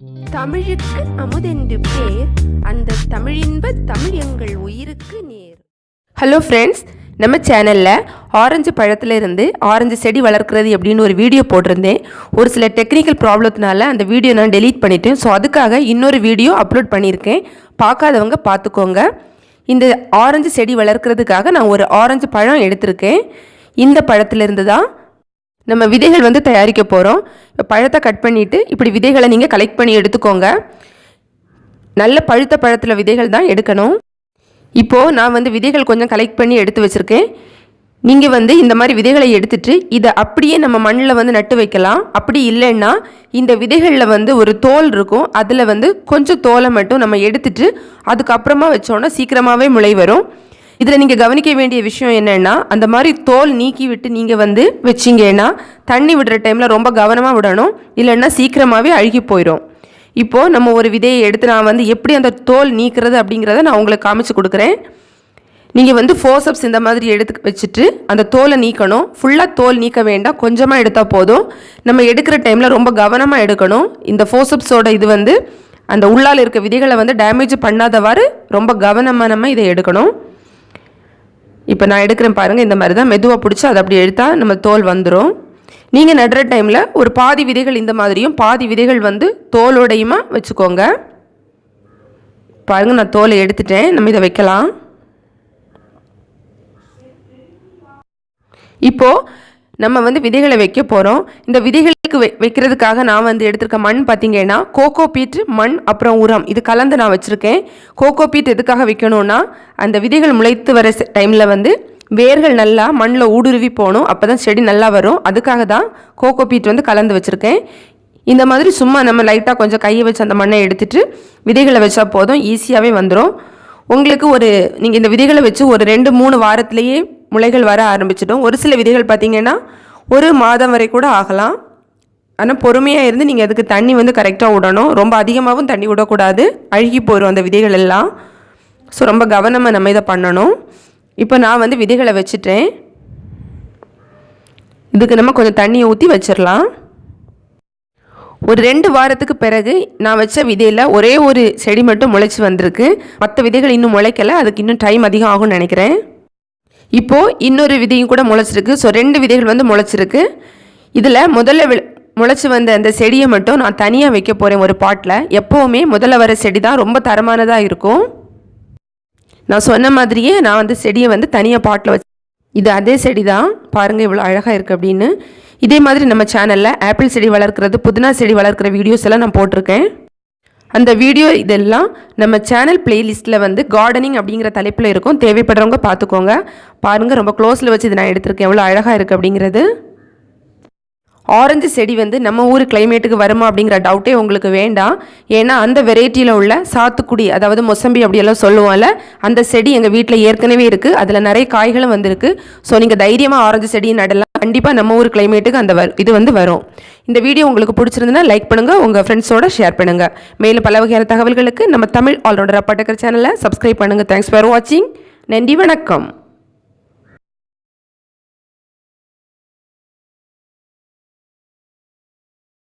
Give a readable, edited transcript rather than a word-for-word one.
தமிழுக்கு அமுதென்று பேர், அந்த தமிழின்ப தமிழ் எங்கள் உயிருக்கு நேர். ஹலோ ஃப்ரெண்ட்ஸ், நம்ம சேனலில் ஆரஞ்சு பழத்திலிருந்து ஆரஞ்சு செடி வளர்க்குறது எப்படின்னு ஒரு வீடியோ போட்டிருந்தேன். ஒரு சில டெக்னிக்கல் ப்ராப்ளத்தினால அந்த வீடியோ நான் டெலீட் பண்ணிட்டேன். ஸோ அதுக்காக இன்னொரு வீடியோ அப்லோட் பண்ணியிருக்கேன். பார்க்காதவங்க பார்த்துக்கோங்க. இந்த ஆரஞ்சு செடி வளர்க்குறதுக்காக நான் ஒரு ஆரஞ்சு பழம் எடுத்திருக்கேன். இந்த பழத்திலிருந்து தான் நம்ம விதைகள் தயாரிக்க போகிறோம். பழத்தை கட் பண்ணிவிட்டு இப்படி விதைகளை நீங்கள் கலெக்ட் பண்ணி எடுத்துக்கோங்க. நல்ல பழுத்த பழத்தில் விதைகள் தான் எடுக்கணும். இப்போது நான் விதைகள் கொஞ்சம் கலெக்ட் பண்ணி எடுத்து வச்சுருக்கேன். நீங்கள் இந்த மாதிரி விதைகளை எடுத்துட்டு இதை அப்படியே நம்ம மண்ணில் நட்டு வைக்கலாம். அப்படி இல்லைன்னா இந்த விதைகளில் ஒரு தோல் இருக்கும். அதில் கொஞ்சம் தோலை மட்டும் நம்ம எடுத்துட்டு அதுக்கப்புறமா வச்சோன்னா சீக்கிரமாகவே முளை வரும். இதில் நீங்கள் கவனிக்க வேண்டிய விஷயம் என்னென்னா, அந்த மாதிரி தோல் நீக்கி விட்டு நீங்கள் வச்சிங்கன்னா தண்ணி விடுற டைமில் ரொம்ப கவனமாக விடணும். இல்லைன்னா சீக்கிரமாகவே அழுகி போயிடும். இப்போது நம்ம ஒரு விதையை எடுத்து நான் எப்படி அந்த தோல் நீக்கிறது அப்படிங்கிறத நான் உங்களுக்கு காமிச்சு கொடுக்குறேன். நீங்கள் ஃபோர்சப்ஸ் இந்த மாதிரி எடுத்து வச்சுட்டு அந்த தோலை நீக்கணும். ஃபுல்லாக தோல் நீக்க வேண்டாம், கொஞ்சமாக எடுத்தால் போதும். நம்ம எடுக்கிற டைமில் ரொம்ப கவனமாக எடுக்கணும். இந்த ஃபோர்சப்ஸோட இது அந்த உள்ளால் இருக்க விதைகளை டேமேஜ் பண்ணாதவாறு ரொம்ப கவனமாக நம்ம இதை எடுக்கணும். இப்போ நான் எடுக்கிறேன் பாருங்கள். இந்த மாதிரி தான் மெதுவாக பிடிச்சி அதை அப்படி எடுத்தால் நம்ம தோல் வந்துடும். நீங்கள் நடுற டைமில் ஒரு பாதி விதைகள் இந்த மாதிரியும் பாதி விதைகள் தோலோடையுமா வச்சுக்கோங்க. பாருங்கள், நான் தோலை எடுத்துட்டேன். நம்ம இதை வைக்கலாம். இப்போது நம்ம விதைகளை வைக்க போகிறோம். இந்த விதைகளுக்கு வைக்கிறதுக்காக நான் எடுத்திருக்க மண் பார்த்திங்கன்னா கோகோ பீட் மண் அப்புறம் உரம் இது கலந்து நான் வச்சுருக்கேன். கோகோ பீட் எதுக்காக வைக்கணும்னா அந்த விதைகள் முளைத்து வர டைமில் வேர்கள் நல்லா மண்ணில் ஊடுருவி போகணும். அப்போ தான் செடி நல்லா வரும். அதுக்காக தான் கோகோ பீட் கலந்து வச்சுருக்கேன். இந்த மாதிரி சும்மா நம்ம லைட்டாக கொஞ்சம் கையை வச்சு அந்த மண்ணை எடுத்துகிட்டு விதைகளை வச்சா போதும், ஈஸியாகவே வந்துடும். உங்களுக்கு நீங்கள் இந்த விதைகளை வச்சு ஒரு 2-3 வாரத்திலேயே முளைகள் வர ஆரம்பிச்சிடும். ஒரு சில விதைகள் பார்த்திங்கன்னா 1 மாதம் வரை கூட ஆகலாம். ஆனால் பொறுமையாக இருந்து நீங்கள் அதுக்கு தண்ணி கரெக்டாக விடணும். ரொம்ப அதிகமாகவும் தண்ணி விடக்கூடாது, அழுகி போயிடும் அந்த விதைகள் எல்லாம். ஸோ ரொம்ப கவனமாக நம்ம இதை பண்ணணும். இப்போ நான் விதைகளை வச்சுட்டேன். இதுக்கு நம்ம கொஞ்சம் தண்ணியை ஊற்றி வச்சிடலாம். ஒரு 2 வாரத்துக்கு பிறகு நான் வச்ச விதையில் ஒரே ஒரு செடி மட்டும் முளைச்சி வந்திருக்கு. மற்ற விதைகள் இன்னும் முளைக்கலை. அதுக்கு இன்னும் டைம் அதிகம் ஆகும்னு நினைக்கிறேன். இப்போது இன்னொரு விதையும் கூட முளைச்சிருக்கு. ஸோ 2 விதைகள் முளைச்சிருக்கு. இதில் முதல்ல முளைச்சி வந்த அந்த செடியை மட்டும் நான் தனியாக வைக்க போகிறேன் ஒரு பாட்டில். எப்போவுமே முதல்ல வர செடி தான் ரொம்ப தரமானதாக இருக்கும். நான் சொன்ன மாதிரியே நான் செடியை தனியாக பாட்டில் வச்சு இது அதே செடி தான். பாருங்கள் இவ்வளோ அழகாக இருக்குது அப்படின்னு. இதே மாதிரி நம்ம சேனலில் ஆப்பிள் செடி வளர்க்குறது, புதினா செடி வளர்க்குற வீடியோஸ் எல்லாம் நான் போட்டிருக்கேன். அந்த வீடியோ இதெல்லாம் நம்ம சேனல் பிளேலிஸ்ட்டில் கார்டனிங் அப்படிங்கிற தலைப்பில் இருக்கும். தேவைப்படுறவங்க பார்த்துக்கோங்க. பாருங்கள், ரொம்ப க்ளோஸில் வச்சு இது நான் எடுத்திருக்கேன். எவ்வளோ அழகாக இருக்குது அப்படிங்கிறது. ஆரஞ்சு செடி நம்ம ஊர் கிளைமேட்டுக்கு வருமா அப்படிங்கிற டவுட்டே உங்களுக்கு வேண்டாம். ஏன்னா அந்த வெரைட்டியில் உள்ள சாத்துக்குடி, அதாவது மொசம்பி அப்படியெல்லாம் சொல்லுவோம்ல, அந்த செடி எங்கள் வீட்டில் ஏற்கனவே இருக்குது. அதில் நிறைய காய்களும் வந்திருக்கு. ஸோ நீங்கள் தைரியமாக ஆரஞ்சு செடியை நடலாம். கண்டிப்பாக நம்ம ஊர் கிளைமேட்டுக்கு அந்த இது வரும். இந்த வீடியோ உங்களுக்கு பிடிச்சிருந்துன்னா லைக் பண்ணுங்கள், உங்கள் ஃப்ரெண்ட்ஸோட ஷேர் பண்ணுங்கள். மேலும் பல வகையான தகவல்களுக்கு நம்ம தமிழ் ஆல்ரவுண்டர் அப்பாட்டக்கர் சேனலை சப்ஸ்கிரைப் பண்ணுங்கள். தேங்க்ஸ் ஃபார் வாட்சிங். நன்றி, வணக்கம்.